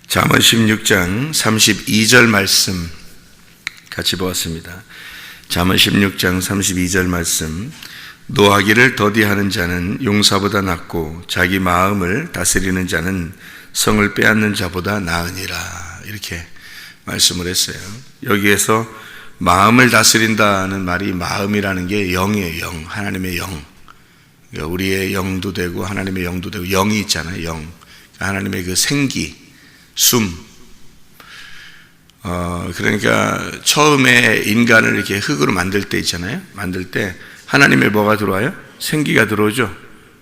잠언 16장 32절 말씀 같이 보았습니다. 잠언 16장 32절 말씀. 노하기를 더디하는 자는 용사보다 낫고 자기 마음을 다스리는 자는 성을 빼앗는 자보다 나으니라. 이렇게 말씀을 했어요. 여기에서 마음을 다스린다는 말이 마음이라는 게 영이에요. 영, 하나님의 영. 그러니까 우리의 영도 되고 하나님의 영도 되고 영이 있잖아요. 영. 하나님의 그 생기, 숨. 그러니까 처음에 인간을 이렇게 흙으로 만들 때 있잖아요. 만들 때 하나님의 뭐가 들어와요? 생기가 들어오죠.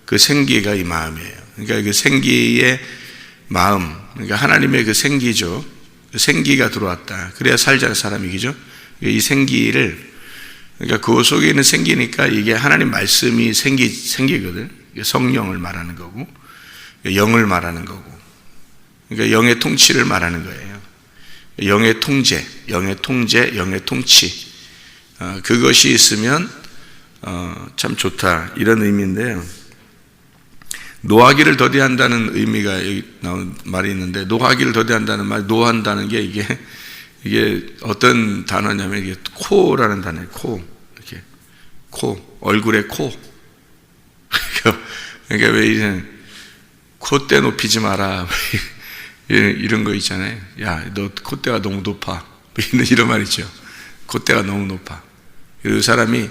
그 생기가 이 마음이에요. 그러니까 그 생기의 마음, 그러니까 하나님의 그 생기죠. 그 생기가 들어왔다. 그래야 살자는 사람이죠. 이 생기를, 그러니까 그 속에 있는 생기니까 이게 하나님 말씀이 생기거든. 성령을 말하는 거고, 영을 말하는 거고, 그러니까 영의 통치를 말하는 거예요. 영의 통제, 영의 통치. 그것이 있으면 참 좋다, 이런 의미인데요. 노하기를 더디한다는 의미가 여기 나온 말이 있는데, 노하기를 더디한다는 말, 노한다는 게 이게 어떤 단어냐면 이게 코라는 단어예요. 이렇게 얼굴에 코. 그러니까 왜 이제 콧대 높이지 마라, 이런 거 있잖아요. 야, 너 콧대가 너무 높아, 이런 말이죠. 콧대가 너무 높아. 그 사람이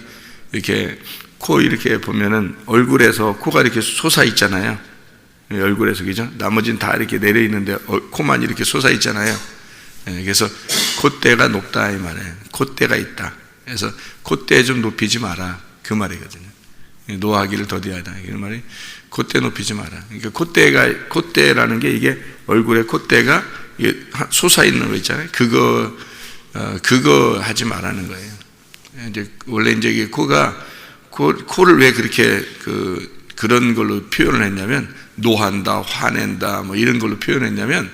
이렇게 코 이렇게 보면은 얼굴에서 코가 이렇게 솟아 있잖아요. 얼굴에서, 그죠? 나머지는 다 이렇게 내려 있는데 코만 이렇게 솟아 있잖아요. 그래서 콧대가 높다, 이 말이에요. 콧대가 있다. 그래서 콧대 좀 높이지 마라, 그 말이거든요. 노하기를 더디하다, 이런 말이 콧대 높이지 마라. 그러니까 콧대라는 게 이게 얼굴에 콧대가 이게 솟아 있는 거 있잖아요. 그거 하지 말라는 거예요. 이제 원래 이제 이게 코를 왜 그렇게 그런 걸로 표현을 했냐면, 노한다, 화낸다, 뭐 이런 걸로 표현했냐면,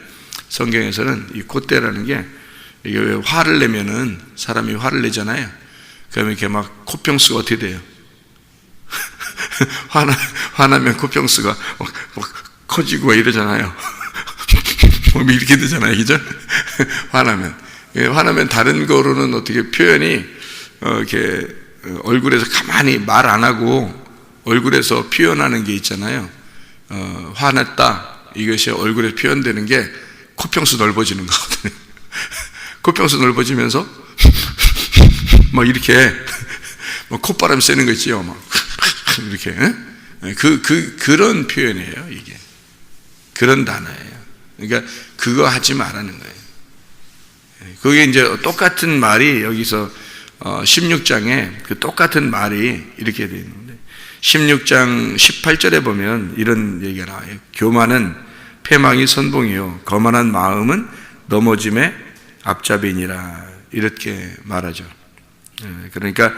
성경에서는 이 콧대라는 게 이게 왜 화를 내면은 사람이 화를 내잖아요. 그러면 이렇게 막 코평수가 어떻게 돼요? 화나면 코평수가 막 커지고 이러잖아요. 이렇게 되잖아요, 그죠? 화나면 다른 거로는 어떻게 표현이 이렇게 얼굴에서 가만히 말 안 하고 얼굴에서 표현하는 게 있잖아요. 화났다, 이것이 얼굴에 표현되는 게 코평수 넓어지는 거거든요. 코평수 넓어지면서 막 이렇게 콧바람 쐬는 거 있지요, 막 이렇게. 그런 표현이에요, 이게. 그런 단어예요. 그러니까 그거 하지 말라는 거예요. 그게 이제 똑같은 말이 여기서 16장에 그 똑같은 말이 이렇게 되어 있는데, 16장 18절에 보면 이런 얘기가 나와요. 교만은 패망이 선봉이요, 거만한 마음은 넘어짐의 앞잡이니라, 이렇게 말하죠. 그러니까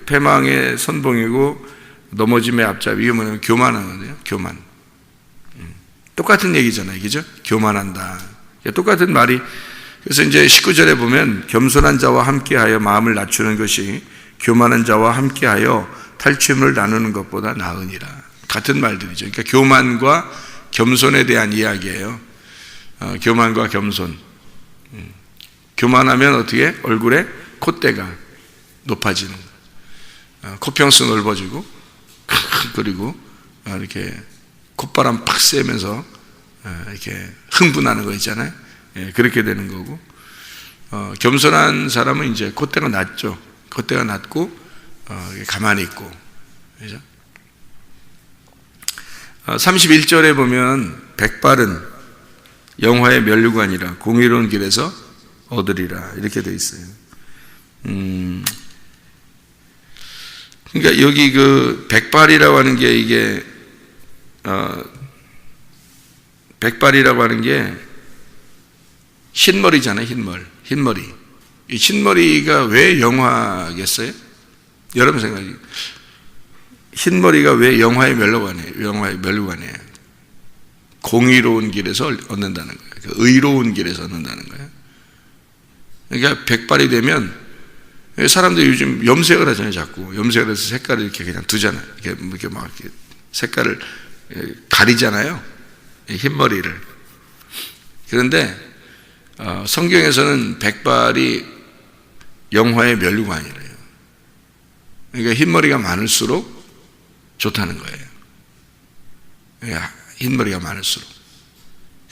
패망의 선봉이고 넘어짐의 앞잡이, 이게 뭐냐면 교만하거든요. 교만. 똑같은 얘기잖아요, 그죠? 교만한다. 똑같은 말이. 그래서 이제 19절에 보면 겸손한 자와 함께하여 마음을 낮추는 것이 교만한 자와 함께하여 탈취물을 나누는 것보다 나으니라. 같은 말들이죠. 그러니까 교만과 겸손에 대한 이야기예요. 교만과 겸손. 교만하면 어떻게? 얼굴에 콧대가 높아지는 거예요. 코평수 넓어지고, 그리고 이렇게 콧바람 팍 쐬면서 이렇게 흥분하는 거 있잖아요. 그렇게 되는 거고, 겸손한 사람은 이제 콧대가 낮죠. 콧대가 낮고 가만히 있고, 그죠? 31절에 보면 백발은 영화의 면류관이라 공의로운 길에서 얻으리라, 이렇게 되어 있어요. 그러니까 여기 그 백발이라고 하는 게, 이게 백발이라고 하는 게 흰머리잖아요. 흰머리. 이 흰머리가 왜 영화겠어요? 여러분 생각이, 흰머리가 왜 영화의 면류관이에요? 공의로운 길에서 얻는다는 거예요. 의로운 길에서 얻는다는 거예요. 그러니까 백발이 되면, 사람들이 요즘 염색을 하잖아요. 자꾸 염색을 해서 색깔을 이렇게 그냥 두잖아요. 이렇게 막 이렇게 색깔을 가리잖아요. 흰머리를. 그런데 성경에서는 백발이 영화의 면류관이래요. 그러니까 흰머리가 많을수록 좋다는 거예요. 흰머리가 많을수록.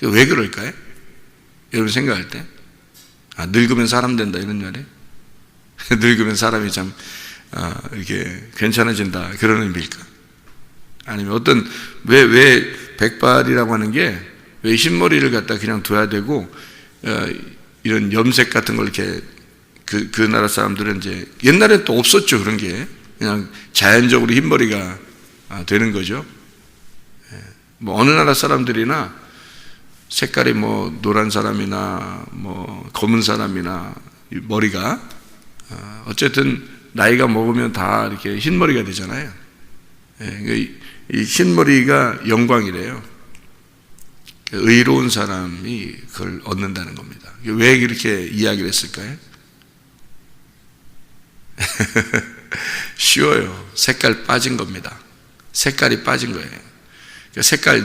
왜 그럴까요? 여러분 생각할 때 늙으면 사람 된다 이런 말이에요. 늙으면 사람이 참 이렇게 괜찮아진다 그런 의미일까? 아니면 어떤 왜 백발이라고 하는 게 왜 흰머리를 갖다 그냥 둬야 되고 이런 염색 같은 걸 이렇게 그 나라 사람들은 이제 옛날에 또 없었죠. 그런 게 그냥 자연적으로 흰머리가 되는 거죠. 뭐 어느 나라 사람들이나 색깔이 뭐 노란 사람이나 뭐 검은 사람이나 머리가 어쨌든 나이가 먹으면 다 이렇게 흰머리가 되잖아요. 이 흰머리가 영광이래요. 의로운 사람이 그걸 얻는다는 겁니다. 왜 그렇게 이야기를 했을까요? 쉬워요. 색깔 빠진 겁니다. 색깔이 빠진 거예요.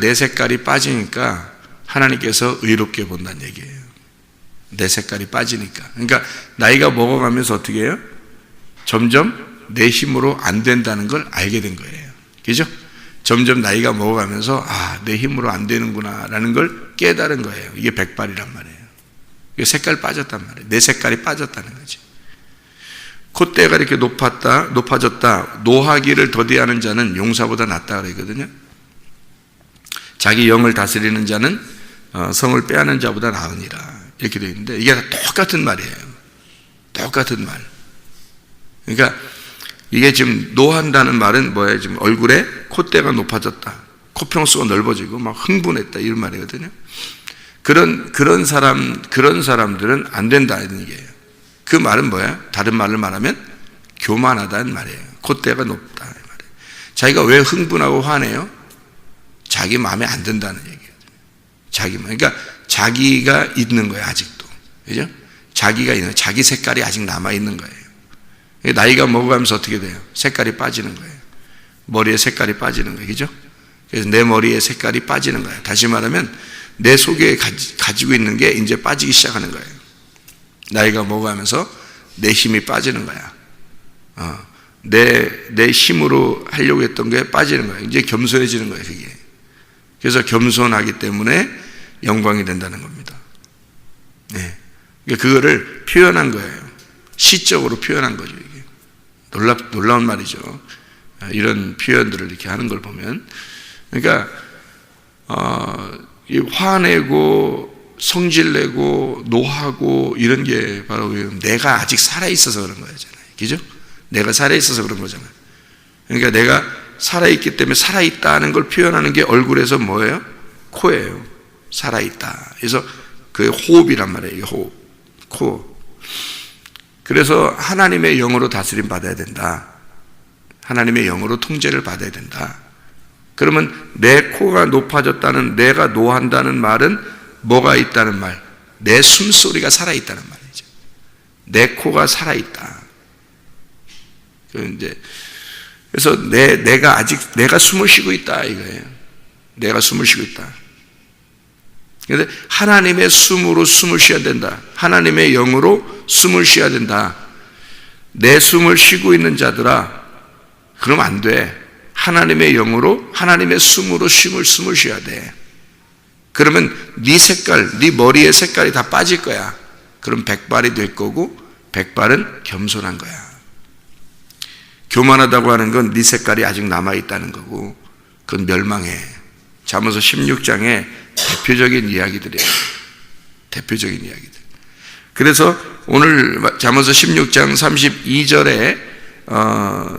내 색깔이 빠지니까 하나님께서 의롭게 본다는 얘기예요. 내 색깔이 빠지니까. 그러니까 나이가 먹어가면서 어떻게 해요? 점점 내 힘으로 안 된다는 걸 알게 된 거예요. 그죠? 점점 나이가 먹어가면서 내 힘으로 안 되는구나 라는 걸 깨달은 거예요. 이게 백발이란 말이에요. 이게 색깔 빠졌단 말이에요. 내 색깔이 빠졌다는 거지. 콧대가 이렇게 높아졌다. 노하기를 더디하는 자는 용사보다 낫다 그러거든요. 자기 영을 다스리는 자는 성을 빼앗는 자보다 나으니라 이렇게 되어 있는데 이게 똑같은 말이에요. 똑같은 말. 그러니까 이게 지금 노한다는 말은 뭐예요? 지금 얼굴에 콧대가 높아졌다. 코평수가 넓어지고 막 흥분했다 이런 말이거든요. 그런 사람들은 안 된다 이런 얘기예요. 그 말은 뭐야? 다른 말을 말하면 교만하다는 말이에요. 콧대가 높다 이 말이에요. 자기가 왜 흥분하고 화내요? 자기 마음에 안 든다는 얘기예요. 그러니까 자기가 있는 거예요. 아직도. 그죠? 자기가 있는, 자기 색깔이 아직 남아 있는 거예요. 나이가 먹어가면서 어떻게 돼요? 색깔이 빠지는 거예요. 머리에 색깔이 빠지는 거예요. 그죠? 그래서 내 머리에 색깔이 빠지는 거예요. 다시 말하면 내 속에 가지고 있는 게 이제 빠지기 시작하는 거예요. 나이가 먹어가면서 내 힘이 빠지는 거야. 내 힘으로 하려고 했던 게 빠지는 거예요. 이제 겸손해지는 거예요. 그게. 그래서 겸손하기 때문에 영광이 된다는 겁니다. 네. 그거를 표현한 거예요. 시적으로 표현한 거죠. 이게 놀라운 말이죠. 이런 표현들을 이렇게 하는 걸 보면, 그러니까 화내고 성질내고 노하고 이런 게 바로 내가 아직 살아 있어서 그런 거잖아요. 그죠? 내가 살아 있어서 그런 거잖아요. 그러니까 내가 살아 있기 때문에 살아 있다는 걸 표현하는 게 얼굴에서 뭐예요? 코예요. 살아 있다. 그래서 그 호흡이란 말이에요. 호흡, 코. 그래서 하나님의 영으로 다스림 받아야 된다. 하나님의 영으로 통제를 받아야 된다. 그러면 내 코가 높아졌다는, 내가 노한다는 말은 뭐가 있다는 말? 내 숨소리가 살아있다는 말이죠. 내 코가 살아있다. 그래서 내가 숨을 쉬고 있다 이거예요. 내가 숨을 쉬고 있다. 그런데 하나님의 숨으로 숨을 쉬어야 된다. 하나님의 영으로 숨을 쉬어야 된다. 내 숨을 쉬고 있는 자들아, 그러면 안 돼. 하나님의 영으로, 하나님의 숨으로 숨을 쉬어야 돼. 그러면 네 색깔, 네 머리의 색깔이 다 빠질 거야. 그럼 백발이 될 거고, 백발은 겸손한 거야. 교만하다고 하는 건 네 색깔이 아직 남아있다는 거고, 그건 멸망해. 잠언서 16장에 대표적인 이야기들이에요. 대표적인 이야기들. 그래서 오늘 잠언서 16장 32절에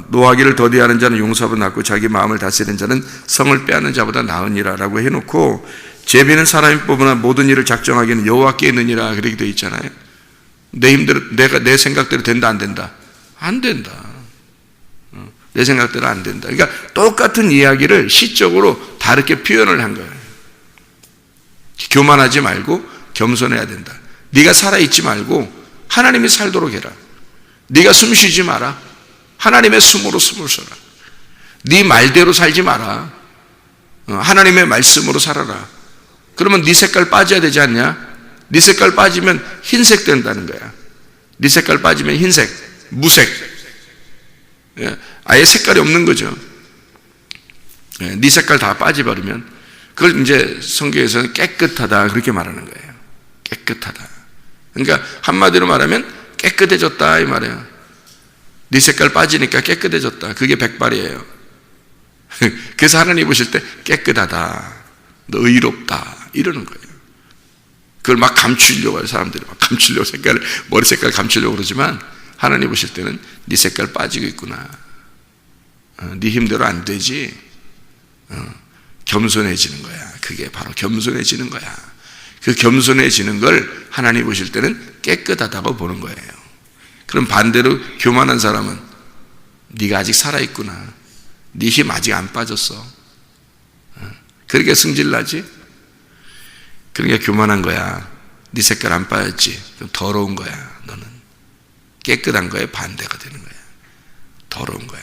노하기를 더디하는 자는 용사보다 낫고 자기 마음을 다스리는 자는 성을 빼앗는 자보다 나으니라 라고 해놓고, 제비는 사람이 뽑으나 모든 일을 작정하기는 여호와께 있느니라 그렇게 되어 있잖아요. 내 힘대로, 내 생각대로 된다 안 된다? 안 된다. 내 생각대로 안 된다. 그러니까 똑같은 이야기를 시적으로 다르게 표현을 한 거예요. 교만하지 말고 겸손해야 된다. 네가 살아있지 말고 하나님이 살도록 해라. 네가 숨 쉬지 마라. 하나님의 숨으로 숨을 쉬어라. 네 말대로 살지 마라. 하나님의 말씀으로 살아라. 그러면 네 색깔 빠져야 되지 않냐? 네 색깔 빠지면 흰색 된다는 거야. 네 색깔 빠지면 흰색, 무색. 아예 색깔이 없는 거죠. 네 색깔 다 빠져버리면 그걸 이제 성경에서는 깨끗하다 그렇게 말하는 거예요. 깨끗하다. 그러니까 한마디로 말하면 깨끗해졌다 이 말이에요. 네 색깔 빠지니까 깨끗해졌다. 그게 백발이에요. 그래서 하나님 보실 때 깨끗하다, 너 의롭다 이러는 거예요. 그걸 막 감추려고 해요. 사람들이 막 감추려고 머리 색깔 감추려고 그러지만 하나님 보실 때는 네 색깔 빠지고 있구나. 네 힘대로 안 되지. 겸손해지는 거야. 그게 바로 겸손해지는 거야. 그 겸손해지는 걸 하나님 보실 때는 깨끗하다고 보는 거예요. 그럼 반대로 교만한 사람은 네가 아직 살아있구나. 네 힘 아직 안 빠졌어. 그러니까 승질나지? 그러니까 교만한 거야. 네 색깔 안 빠졌지? 그럼 더러운 거야. 너는 깨끗한 거에 반대가 되는 거야. 더러운 거야.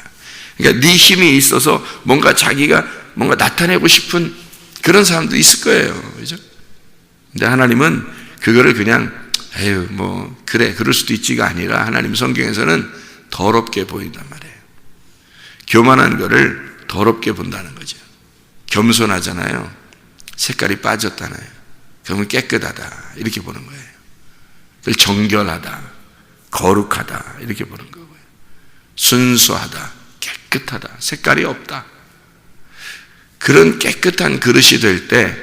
그러니까 네 힘이 있어서 뭔가 자기가 뭔가 나타내고 싶은 그런 사람도 있을 거예요. 그죠? 근데 하나님은 그거를 그냥 에휴 뭐 그래 그럴 수도 있지가 아니라 하나님 성경에서는 더럽게 보인단 말이에요. 교만한 거를 더럽게 본다는 거죠. 겸손하잖아요. 색깔이 빠졌잖아요. 그러면 깨끗하다 이렇게 보는 거예요. 그걸 정결하다, 거룩하다 이렇게 보는 거고요. 순수하다, 깨끗하다, 색깔이 없다. 그런 깨끗한 그릇이 될 때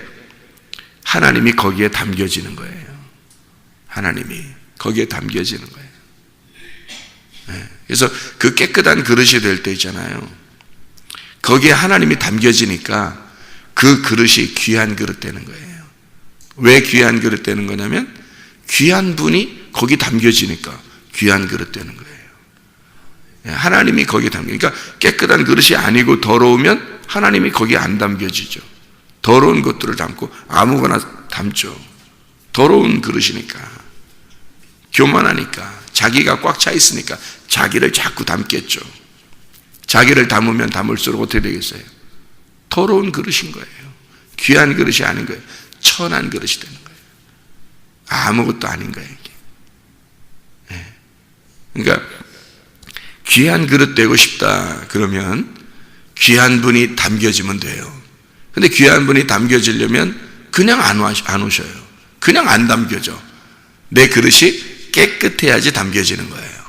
하나님이 거기에 담겨지는 거예요. 하나님이 거기에 담겨지는 거예요. 그래서 그 깨끗한 그릇이 될 때 있잖아요. 거기에 하나님이 담겨지니까 그 그릇이 귀한 그릇 되는 거예요. 왜 귀한 그릇 되는 거냐면 귀한 분이 거기 담겨지니까 귀한 그릇 되는 거예요. 하나님이 거기에 담겨니까 깨끗한 그릇이 아니고 더러우면 하나님이 거기에 안 담겨지죠. 더러운 것들을 담고 아무거나 담죠. 더러운 그릇이니까, 교만하니까, 자기가 꽉 차 있으니까 자기를 자꾸 담겠죠. 자기를 담으면 담을수록 어떻게 되겠어요? 더러운 그릇인 거예요. 귀한 그릇이 아닌 거예요. 천한 그릇이 되는 거예요. 아무것도 아닌 거예요, 이게. 그러니까 귀한 그릇 되고 싶다 그러면 귀한 분이 담겨지면 돼요. 근데 귀한 분이 담겨지려면 그냥 안 오셔요. 그냥 안 담겨져. 내 그릇이 깨끗해야지 담겨지는 거예요.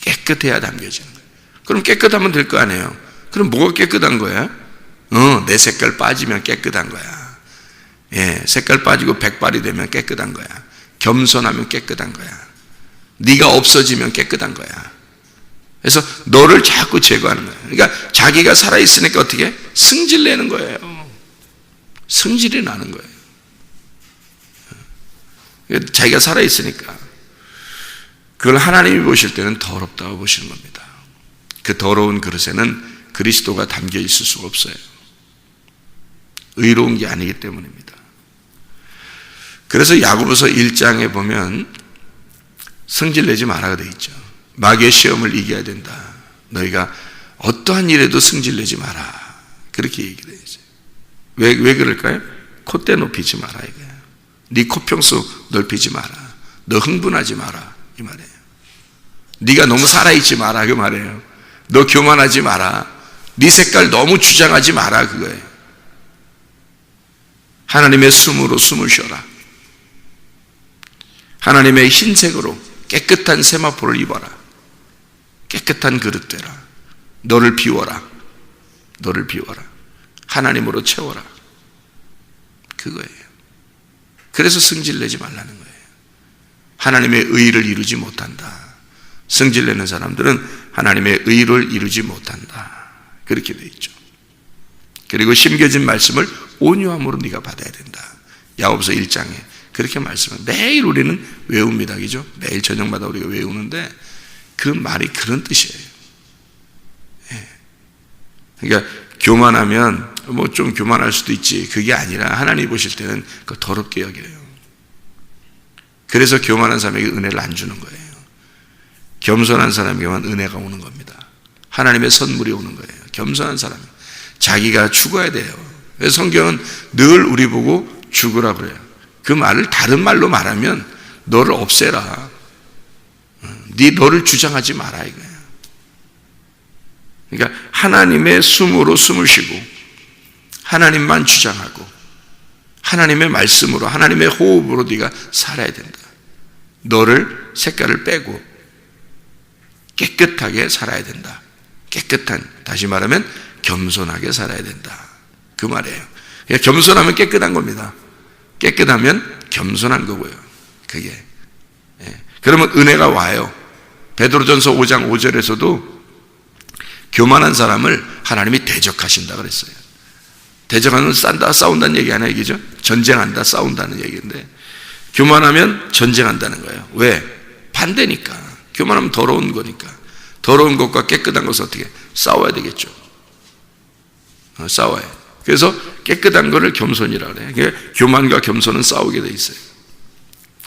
깨끗해야 담겨지는 거예요. 그럼 깨끗하면 될 거 아니에요. 그럼 뭐가 깨끗한 거야? 내 색깔 빠지면 깨끗한 거야. 색깔 빠지고 백발이 되면 깨끗한 거야. 겸손하면 깨끗한 거야. 네가 없어지면 깨끗한 거야. 그래서 너를 자꾸 제거하는 거예요. 그러니까 자기가 살아있으니까 어떻게? 승질 내는 거예요. 승질이 나는 거예요. 자기가 살아있으니까. 그걸 하나님이 보실 때는 더럽다고 보시는 겁니다. 그 더러운 그릇에는 그리스도가 담겨 있을 수가 없어요. 의로운 게 아니기 때문입니다. 그래서 야고보서 1장에 보면 성질 내지 말아가 되어 있죠. 마귀의 시험을 이겨야 된다. 너희가 어떠한 일에도 성질 내지 마라. 그렇게 얘기를 해요. 왜 그럴까요? 콧대 높이지 마라 이거예요. 네 코평수 넓히지 마라. 너 흥분하지 마라 이 말이에요. 네가 너무 살아있지 마라 그 말이에요. 너 교만하지 마라. 네 색깔 너무 주장하지 마라 그거예요. 하나님의 숨으로 숨을 쉬어라. 하나님의 흰색으로 깨끗한 세마포를 입어라. 깨끗한 그릇 되라. 너를 비워라. 너를 비워라. 하나님으로 채워라. 그거예요. 그래서 승질내지 말라는 거예요. 하나님의 의를 이루지 못한다. 승질내는 사람들은 하나님의 의를 이루지 못한다. 그렇게 되어 있죠. 그리고 심겨진 말씀을 온유함으로 네가 받아야 된다. 야고보서 1장에 그렇게 말씀을 매일 우리는 외웁니다. 그죠? 매일 저녁마다 우리가 외우는데 그 말이 그런 뜻이에요. 그러니까 교만하면 뭐 좀 교만할 수도 있지. 그게 아니라 하나님 보실 때는 그거 더럽게 여겨요. 그래서 교만한 사람에게 은혜를 안 주는 거예요. 겸손한 사람에게만 은혜가 오는 겁니다. 하나님의 선물이 오는 거예요. 겸손한 사람. 자기가 죽어야 돼요. 그래서 성경은 늘 우리 보고 죽으라 그래요. 그 말을 다른 말로 말하면 너를 없애라. 너를 주장하지 마라 이거예요. 그러니까 하나님의 숨으로 숨을 쉬고 하나님만 주장하고 하나님의 말씀으로 하나님의 호흡으로 네가 살아야 된다. 너를 색깔을 빼고 깨끗하게 살아야 된다. 깨끗한, 다시 말하면 겸손하게 살아야 된다. 그 말이에요. 그러니까 겸손하면 깨끗한 겁니다. 깨끗하면 겸손한 거고요. 그게. 그러면 은혜가 와요. 베드로전서 5장 5절에서도 교만한 사람을 하나님이 대적하신다 그랬어요. 대적하는 싸운다는 얘기 아니야, 얘기죠? 전쟁한다, 싸운다는 얘기인데, 교만하면 전쟁한다는 거예요. 왜? 반대니까. 교만하면 더러운 거니까. 더러운 것과 깨끗한 것을 어떻게? 싸워야 되겠죠. 싸워야. 그래서 깨끗한 것을 겸손이라고 그래요. 그러니까 교만과 겸손은 싸우게 돼 있어요.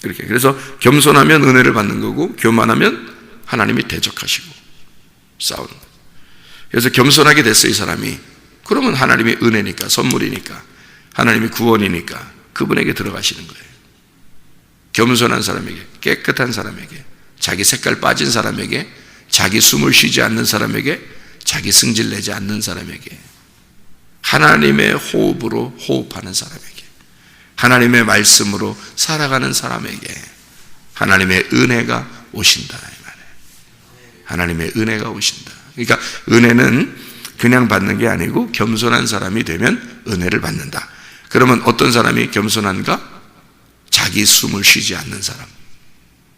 이렇게. 그래서 겸손하면 은혜를 받는 거고, 교만하면 하나님이 대적하시고, 싸우는 거예요. 그래서 겸손하게 됐어요, 이 사람이. 그러면 하나님의 은혜니까, 선물이니까, 하나님의 구원이니까 그분에게 들어가시는 거예요. 겸손한 사람에게, 깨끗한 사람에게, 자기 색깔 빠진 사람에게, 자기 숨을 쉬지 않는 사람에게, 자기 승질 내지 않는 사람에게, 하나님의 호흡으로 호흡하는 사람에게, 하나님의 말씀으로 살아가는 사람에게 하나님의 은혜가 오신다 이 말이에요. 하나님의 은혜가 오신다. 그러니까 은혜는 그냥 받는 게 아니고 겸손한 사람이 되면 은혜를 받는다. 그러면 어떤 사람이 겸손한가? 자기 숨을 쉬지 않는 사람.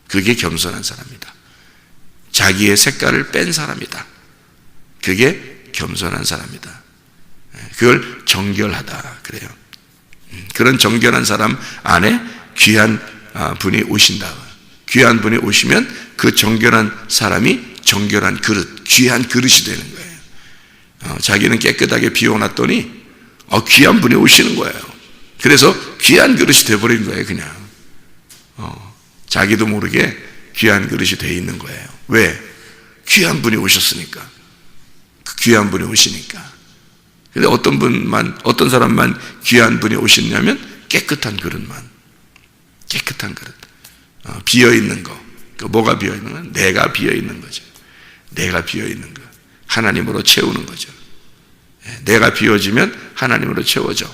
그게 겸손한 사람이다. 자기의 색깔을 뺀 사람이다. 그게 겸손한 사람이다. 그걸 정결하다 그래요. 그런 정결한 사람 안에 귀한 분이 오신다. 귀한 분이 오시면 그 정결한 사람이 정결한 그릇, 귀한 그릇이 되는 거예요. 자기는 깨끗하게 비워놨더니 귀한 분이 오시는 거예요. 그래서 귀한 그릇이 되어버린 거예요. 그냥 자기도 모르게 귀한 그릇이 되어 있는 거예요. 왜? 귀한 분이 오셨으니까. 그 귀한 분이 오시니까. 근데 어떤 사람만 귀한 분이 오시냐면 깨끗한 그릇만. 깨끗한 그릇. 비어있는 거. 뭐가 비어있는 거? 내가 비어있는 거죠. 내가 비어있는 거. 하나님으로 채우는 거죠. 내가 비워지면 하나님으로 채워져.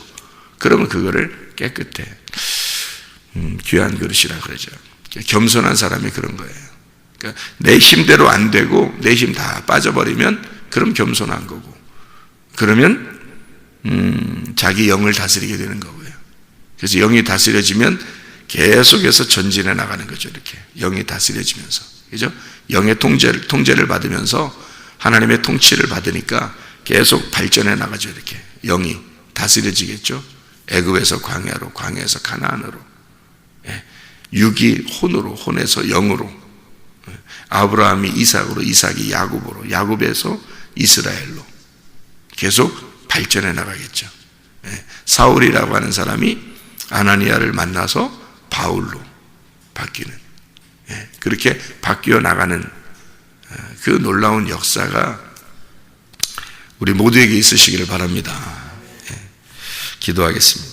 그러면 그거를 깨끗해. 귀한 그릇이라 그러죠. 겸손한 사람이 그런 거예요. 그러니까 내 힘대로 안 되고 내 힘 다 빠져버리면 그럼 겸손한 거고, 그러면 자기 영을 다스리게 되는 거고요. 그래서 영이 다스려지면 계속해서 전진해 나가는 거죠. 이렇게 영이 다스려지면서, 그죠? 영의 통제를 받으면서 하나님의 통치를 받으니까 계속 발전해 나가죠. 이렇게 영이 다스려지겠죠. 애굽에서 광야로, 광야에서 가나안으로, 육이 혼으로, 혼에서 영으로, 아브라함이 이삭으로, 이삭이 야곱으로, 야곱에서 이스라엘로 계속 발전해 나가겠죠. 사울이라고 하는 사람이 아나니아를 만나서 바울로 바뀌는, 그렇게 바뀌어 나가는 그 놀라운 역사가 우리 모두에게 있으시기를 바랍니다. 기도하겠습니다.